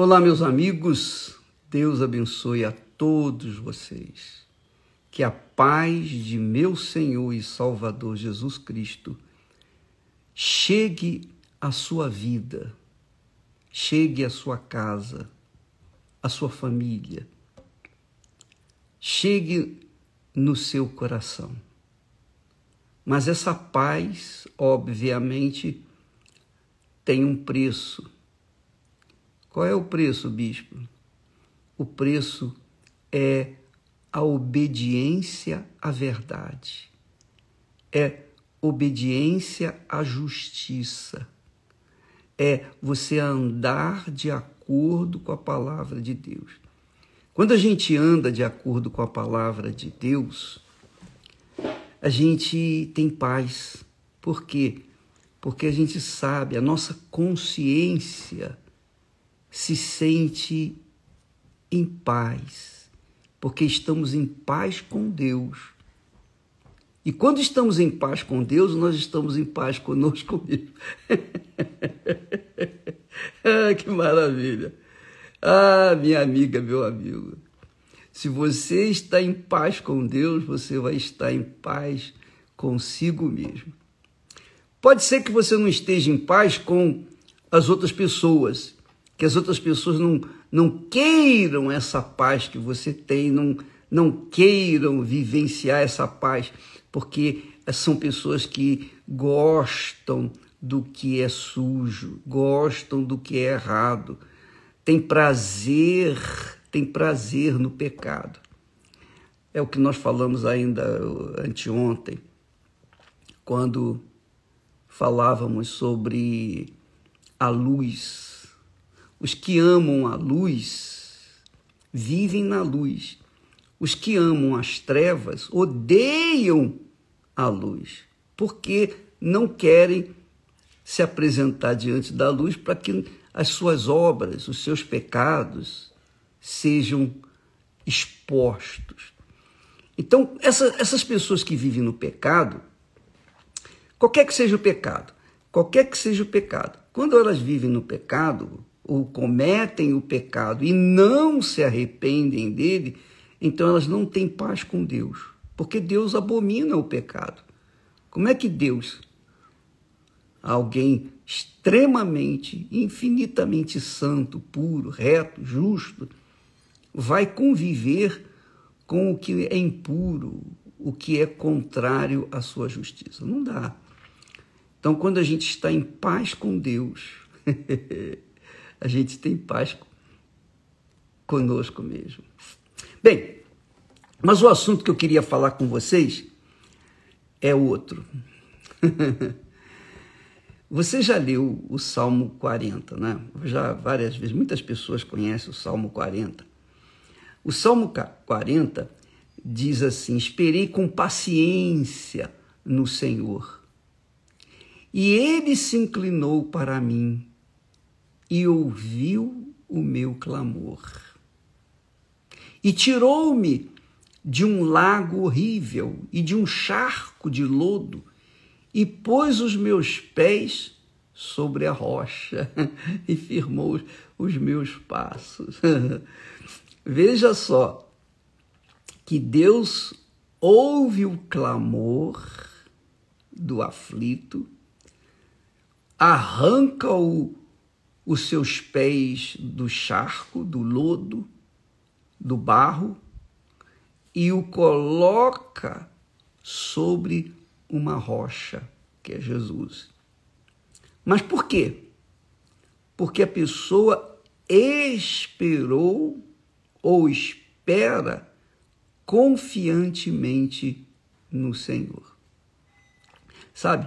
Olá, meus amigos, Deus abençoe a todos vocês. Que a paz de meu Senhor e Salvador Jesus Cristo chegue à sua vida, chegue à sua casa, à sua família, chegue no seu coração. Mas essa paz, obviamente, tem um preço. Qual é o preço, bispo? O preço é a obediência à verdade, é obediência à justiça, é você andar de acordo com a palavra de Deus. Quando a gente anda de acordo com a palavra de Deus, a gente tem paz. Por quê? Porque a gente sabe, a nossa consciência se sente em paz, porque estamos em paz com Deus. E quando estamos em paz com Deus, nós estamos em paz conosco mesmo. Que maravilha! Minha amiga, meu amigo, se você está em paz com Deus, você vai estar em paz consigo mesmo. Pode ser que você não esteja em paz com as outras pessoas, que as outras pessoas não queiram essa paz que você tem, não queiram vivenciar essa paz, porque são pessoas que gostam do que é sujo, gostam do que é errado, tem prazer no pecado. É o que nós falamos ainda anteontem, quando falávamos sobre a luz. Os que amam a luz vivem na luz. Os que amam as trevas odeiam a luz, porque não querem se apresentar diante da luz para que as suas obras, os seus pecados sejam expostos. Então, essas pessoas que vivem no pecado, qualquer que seja o pecado, quando elas vivem no pecado, ou cometem o pecado e não se arrependem dele, então elas não têm paz com Deus, porque Deus abomina o pecado. Como é que Deus, alguém extremamente, infinitamente santo, puro, reto, justo, vai conviver com o que é impuro, o que é contrário à sua justiça? Não dá. Então, quando a gente está em paz com Deus, a gente tem paz conosco mesmo. Bem, mas o assunto que eu queria falar com vocês é outro. Você já leu o Salmo 40, né? Já várias vezes, muitas pessoas conhecem o Salmo 40. O Salmo 40 diz assim: esperei com paciência no Senhor, e ele se inclinou para mim e ouviu o meu clamor. E tirou-me de um lago horrível e de um charco de lodo, e pôs os meus pés sobre a rocha e firmou os meus passos. Veja só que Deus ouve o clamor do aflito, arranca os seus pés do charco, do lodo, do barro, e o coloca sobre uma rocha, que é Jesus. Mas por quê? Porque a pessoa esperou ou espera confiantemente no Senhor. Sabe,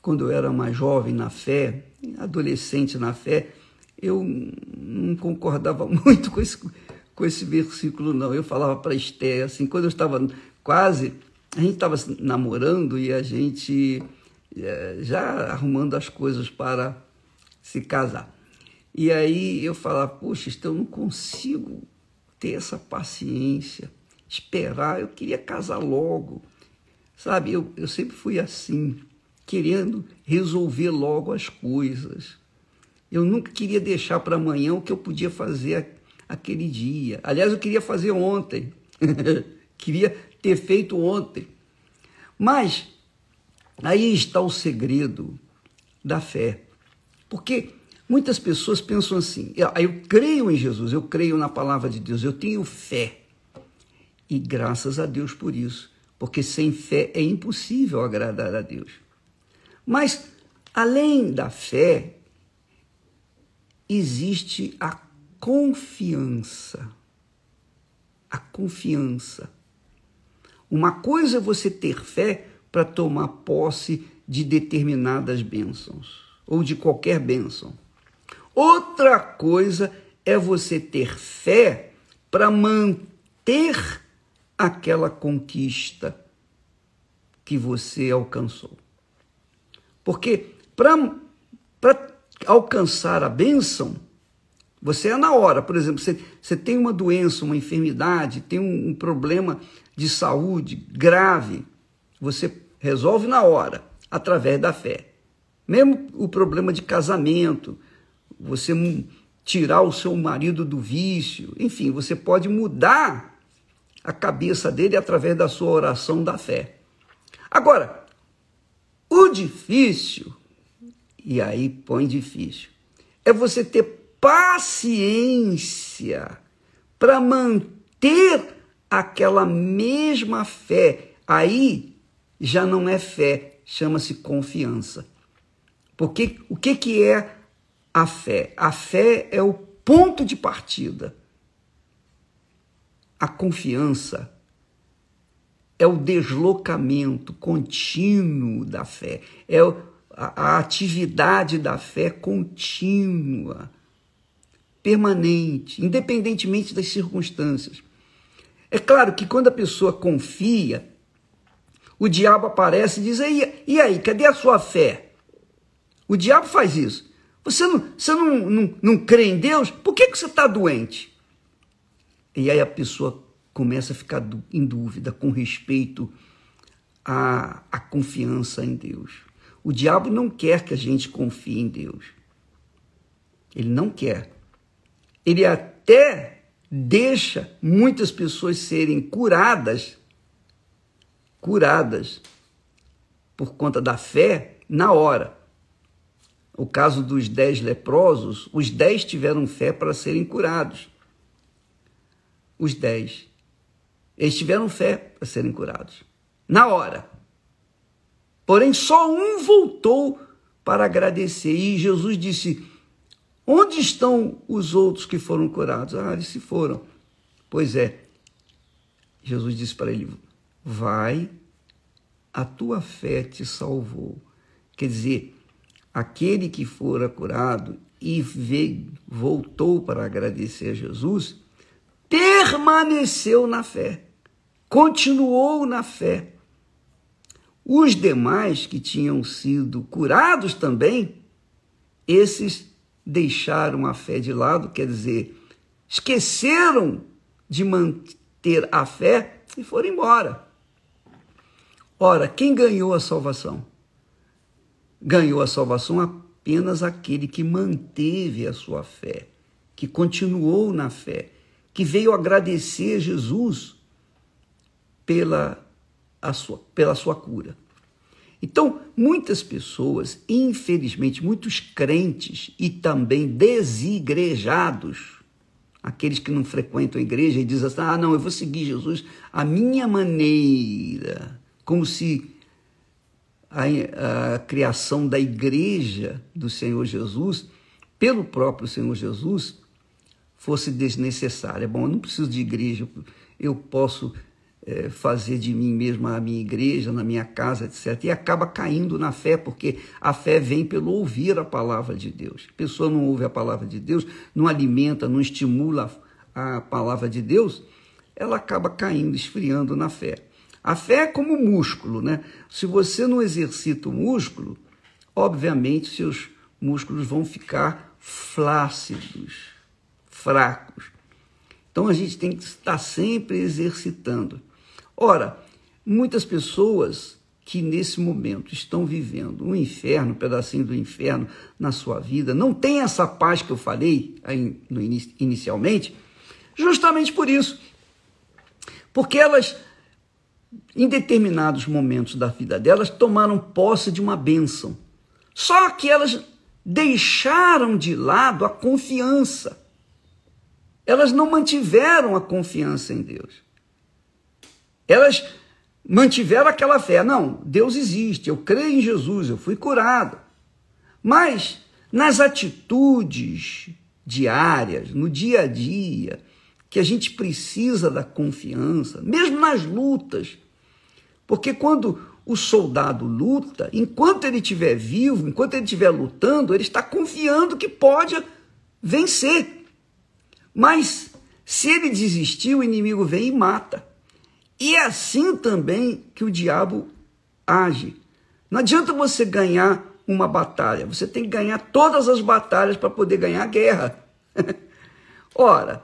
quando eu era mais jovem na fé, adolescente na fé, eu não concordava muito com esse versículo, não. Eu falava para Esther, assim, quando eu estava a gente estava namorando e a gente já arrumando as coisas para se casar. E aí eu falava, poxa, Esther, eu não consigo ter essa paciência, esperar, eu queria casar logo. Sabe, eu sempre fui assim, querendo resolver logo as coisas. Eu nunca queria deixar para amanhã o que eu podia fazer aquele dia. Aliás, eu queria fazer ontem. Queria ter feito ontem. Mas aí está o segredo da fé. Porque muitas pessoas pensam assim, eu creio em Jesus, eu creio na palavra de Deus, eu tenho fé. E graças a Deus por isso, porque sem fé é impossível agradar a Deus. Mas, além da fé, existe a confiança. A confiança. Uma coisa é você ter fé para tomar posse de determinadas bênçãos, ou de qualquer bênção. Outra coisa é você ter fé para manter aquela conquista que você alcançou. Porque para alcançar a bênção, você é na hora. Por exemplo, você tem uma doença, uma enfermidade, tem um problema de saúde grave, você resolve na hora, através da fé. Mesmo o problema de casamento, você tirar o seu marido do vício, enfim, você pode mudar a cabeça dele através da sua oração da fé. Agora, o difícil, e aí põe difícil, é você ter paciência para manter aquela mesma fé. Aí já não é fé, chama-se confiança. Porque o que é a fé? A fé é o ponto de partida. A confiança é o deslocamento contínuo da fé, é a atividade da fé contínua, permanente, independentemente das circunstâncias. É claro que quando a pessoa confia, o diabo aparece e diz, e aí, cadê a sua fé? O diabo faz isso. Você não crê em Deus? Por que você está doente? E aí a pessoa começa a ficar em dúvida com respeito à confiança em Deus. O diabo não quer que a gente confie em Deus. Ele não quer. Ele até deixa muitas pessoas serem curadas por conta da fé na hora. O caso dos 10 leprosos, os 10 tiveram fé para serem curados. Os 10. Eles tiveram fé para serem curados. Na hora. Porém, só um voltou para agradecer. E Jesus disse, onde estão os outros que foram curados? Ah, eles se foram. Pois é. Jesus disse para ele, vai, a tua fé te salvou. Quer dizer, aquele que fora curado e voltou para agradecer a Jesus, permaneceu na fé, continuou na fé. Os demais que tinham sido curados também, esses deixaram a fé de lado, quer dizer, esqueceram de manter a fé e foram embora. Ora, quem ganhou a salvação? Ganhou a salvação apenas aquele que manteve a sua fé, que continuou na fé, que veio agradecer a Jesus pela sua cura. Então, muitas pessoas, infelizmente, muitos crentes e também desigrejados, aqueles que não frequentam a igreja e dizem assim, não, eu vou seguir Jesus à minha maneira, como se a criação da igreja do Senhor Jesus, pelo próprio Senhor Jesus, fosse desnecessária. Bom, eu não preciso de igreja, eu posso fazer de mim mesmo a minha igreja, na minha casa, etc. E acaba caindo na fé, porque a fé vem pelo ouvir a palavra de Deus. A pessoa não ouve a palavra de Deus, não alimenta, não estimula a palavra de Deus, ela acaba caindo, esfriando na fé. A fé é como músculo, né? Se você não exercita o músculo, obviamente seus músculos vão ficar flácidos, fracos. Então a gente tem que estar sempre exercitando. Ora, muitas pessoas que nesse momento estão vivendo um inferno, um pedacinho do inferno na sua vida, não tem essa paz que eu falei inicialmente, justamente por isso. Porque elas, em determinados momentos da vida delas, tomaram posse de uma bênção. Só que elas deixaram de lado a confiança. Elas não mantiveram a confiança em Deus. Elas mantiveram aquela fé. Não, Deus existe, eu creio em Jesus, eu fui curado. Mas nas atitudes diárias, no dia a dia, que a gente precisa da confiança, mesmo nas lutas. Porque quando o soldado luta, enquanto ele estiver vivo, enquanto ele estiver lutando, ele está confiando que pode vencer. Mas se ele desistir, o inimigo vem e mata. E é assim também que o diabo age. Não adianta você ganhar uma batalha, você tem que ganhar todas as batalhas para poder ganhar a guerra. Ora,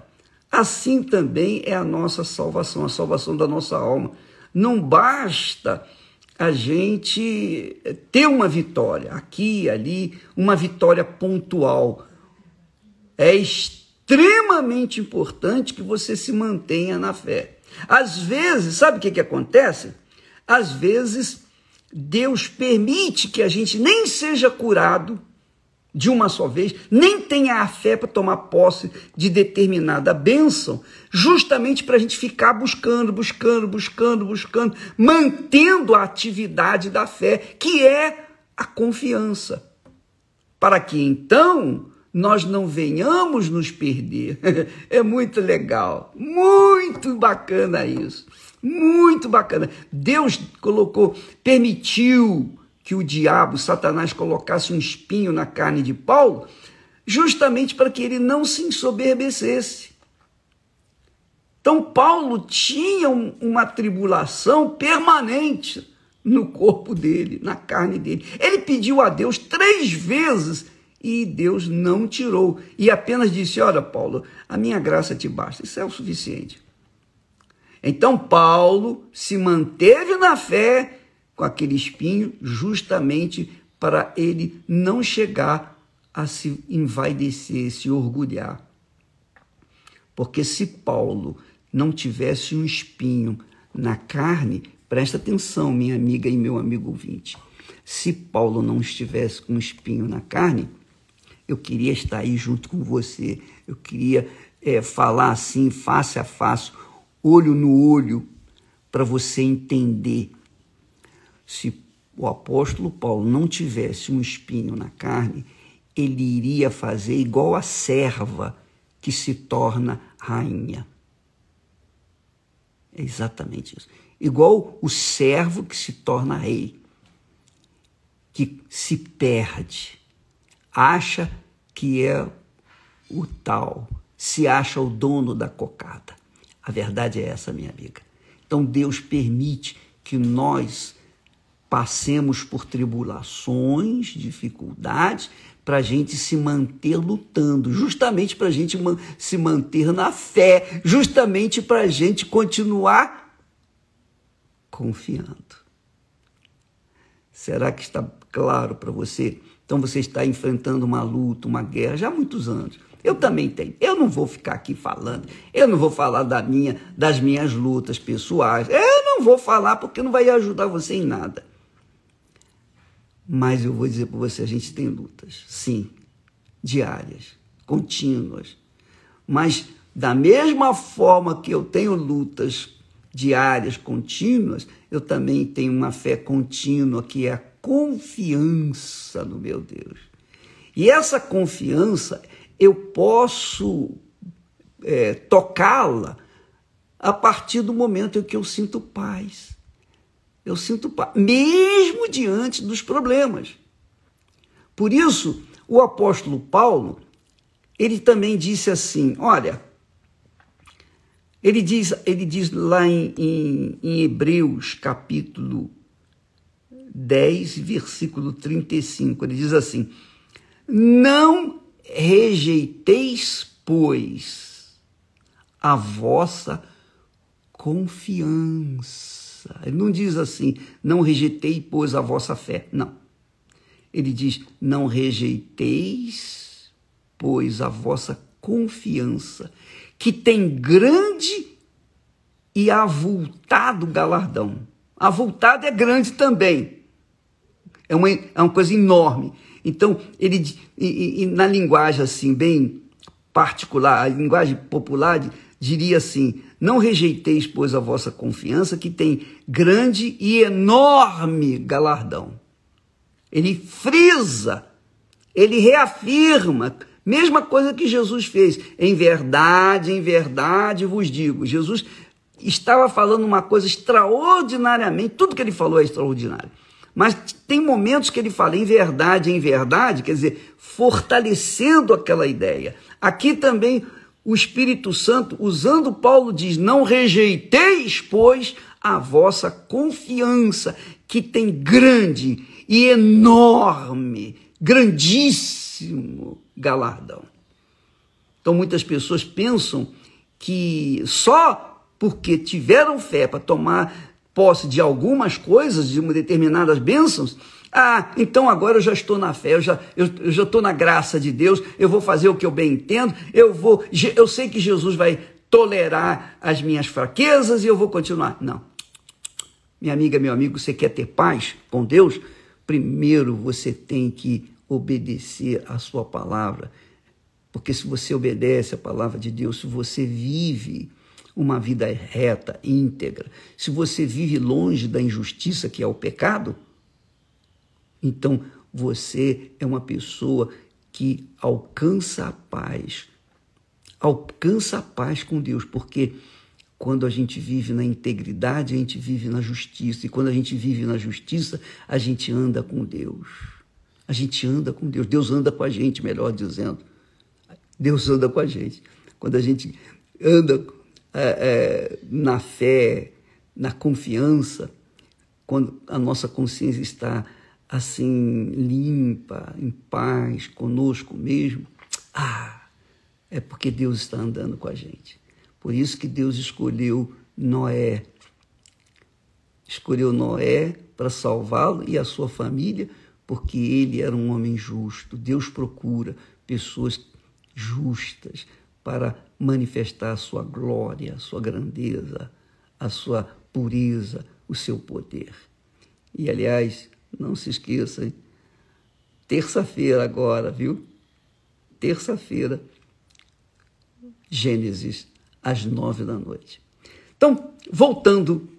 assim também é a nossa salvação, a salvação da nossa alma. Não basta a gente ter uma vitória, aqui e ali, uma vitória pontual. É extremamente importante que você se mantenha na fé. Às vezes, sabe o que acontece? Às vezes, Deus permite que a gente nem seja curado de uma só vez, nem tenha a fé para tomar posse de determinada bênção, justamente para a gente ficar buscando, mantendo a atividade da fé, que é a confiança, para que então nós não venhamos nos perder. É muito legal, muito bacana isso, muito bacana. Deus permitiu que o diabo, Satanás, colocasse um espinho na carne de Paulo, justamente para que ele não se ensoberbecesse. Então, Paulo tinha uma tribulação permanente no corpo dele, na carne dele. Ele pediu a Deus 3 vezes e Deus não tirou. E apenas disse: olha, Paulo, a minha graça te basta. Isso é o suficiente. Então, Paulo se manteve na fé com aquele espinho, justamente para ele não chegar a se envaidecer, se orgulhar. Porque se Paulo não tivesse um espinho na carne, presta atenção, minha amiga e meu amigo ouvinte, se Paulo não estivesse com um espinho na carne, eu queria estar aí junto com você, eu queria falar assim, face a face, olho no olho, para você entender. Se o apóstolo Paulo não tivesse um espinho na carne, ele iria fazer igual a serva que se torna rainha. É exatamente isso. Igual o servo que se torna rei, que se perde, acha que é o tal, se acha o dono da cocada. A verdade é essa, minha amiga. Então Deus permite que nós passemos por tribulações, dificuldades, para a gente se manter lutando, justamente para a gente se manter na fé, justamente para a gente continuar confiando. Será que está claro para você? Então você está enfrentando uma luta, uma guerra, já há muitos anos. Eu também tenho. Eu não vou ficar aqui falando, eu não vou falar das minhas lutas pessoais, eu não vou falar porque não vai ajudar você em nada. Mas eu vou dizer para você, a gente tem lutas, sim, diárias, contínuas. Mas da mesma forma que eu tenho lutas diárias, contínuas, eu também tenho uma fé contínua, que é a confiança no meu Deus. E essa confiança, eu posso tocá-la a partir do momento em que eu sinto paz. Eu sinto paz, mesmo diante dos problemas. Por isso, o apóstolo Paulo, ele também disse assim, olha, ele diz lá em Hebreus, capítulo 10, versículo 35, ele diz assim: não rejeiteis, pois, a vossa confiança. Ele não diz assim, não rejeitei, pois, a vossa fé. Não. Ele diz, não rejeiteis, pois, a vossa confiança, que tem grande e avultado galardão. Avultado é grande também. É uma coisa enorme. Então, ele, na linguagem assim, bem particular, a linguagem popular, diria assim, não rejeiteis, pois, a vossa confiança, que tem grande e enorme galardão. Ele frisa, ele reafirma, mesma coisa que Jesus fez. Em verdade vos digo. Jesus estava falando uma coisa extraordinariamente, tudo que ele falou é extraordinário. Mas tem momentos que ele fala em verdade, quer dizer, fortalecendo aquela ideia. Aqui também o Espírito Santo, usando Paulo, diz, não rejeiteis, pois, a vossa confiança, que tem grande e enorme, grandíssimo galardão. Então muitas pessoas pensam que só porque tiveram fé para tomar posse de algumas coisas, de determinadas bênçãos, então agora eu já estou na fé, eu já estou na graça de Deus, eu vou fazer o que eu bem entendo, eu sei que Jesus vai tolerar as minhas fraquezas e eu vou continuar. Não. Minha amiga, meu amigo, você quer ter paz com Deus? Primeiro você tem que obedecer a sua palavra, porque se você obedece a palavra de Deus, se você vive uma vida reta, íntegra, se você vive longe da injustiça que é o pecado, então você é uma pessoa que alcança a paz com Deus, porque quando a gente vive na integridade, a gente vive na justiça, e quando a gente vive na justiça, a gente anda com Deus. A gente anda com Deus, Deus anda com a gente, melhor dizendo. Deus anda com a gente. Quando a gente anda na fé, na confiança, quando a nossa consciência está assim, limpa, em paz, conosco mesmo, é porque Deus está andando com a gente. Por isso que Deus escolheu Noé. Escolheu Noé para salvá-lo e a sua família, porque ele era um homem justo. Deus procura pessoas justas para manifestar a sua glória, a sua grandeza, a sua pureza, o seu poder. E, aliás, não se esqueça, hein? Terça-feira agora, viu? Terça-feira, Gênesis, às 9h. Então, voltando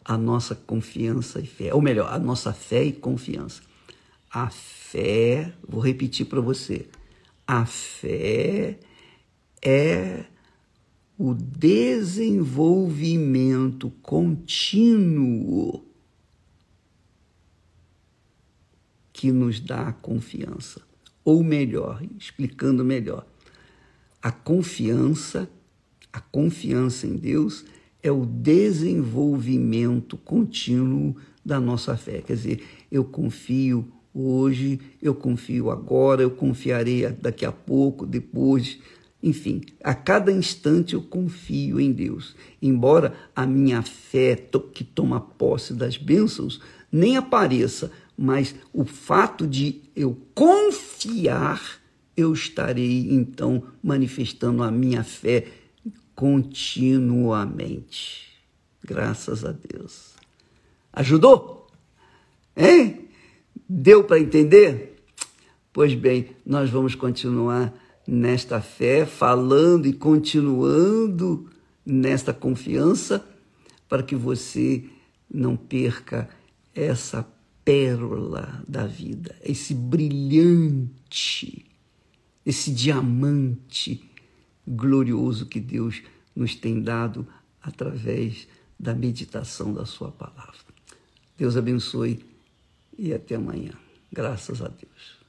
à nossa confiança e fé, ou melhor, à nossa fé e confiança. A fé, vou repetir para você, a fé é o desenvolvimento contínuo que nos dá a confiança. Ou melhor, explicando melhor, a confiança em Deus é o desenvolvimento contínuo da nossa fé. Quer dizer, eu confio hoje, eu confio agora, eu confiarei daqui a pouco, depois, enfim, a cada instante eu confio em Deus. Embora a minha fé que toma posse das bênçãos nem apareça, mas o fato de eu confiar, eu estarei, então, manifestando a minha fé continuamente. Graças a Deus. Ajudou? Hein? Deu para entender? Pois bem, nós vamos continuar nesta fé, falando e continuando nesta confiança, para que você não perca essa pérola da vida, esse brilhante, esse diamante glorioso que Deus nos tem dado através da meditação da sua palavra. Deus abençoe e até amanhã. Graças a Deus.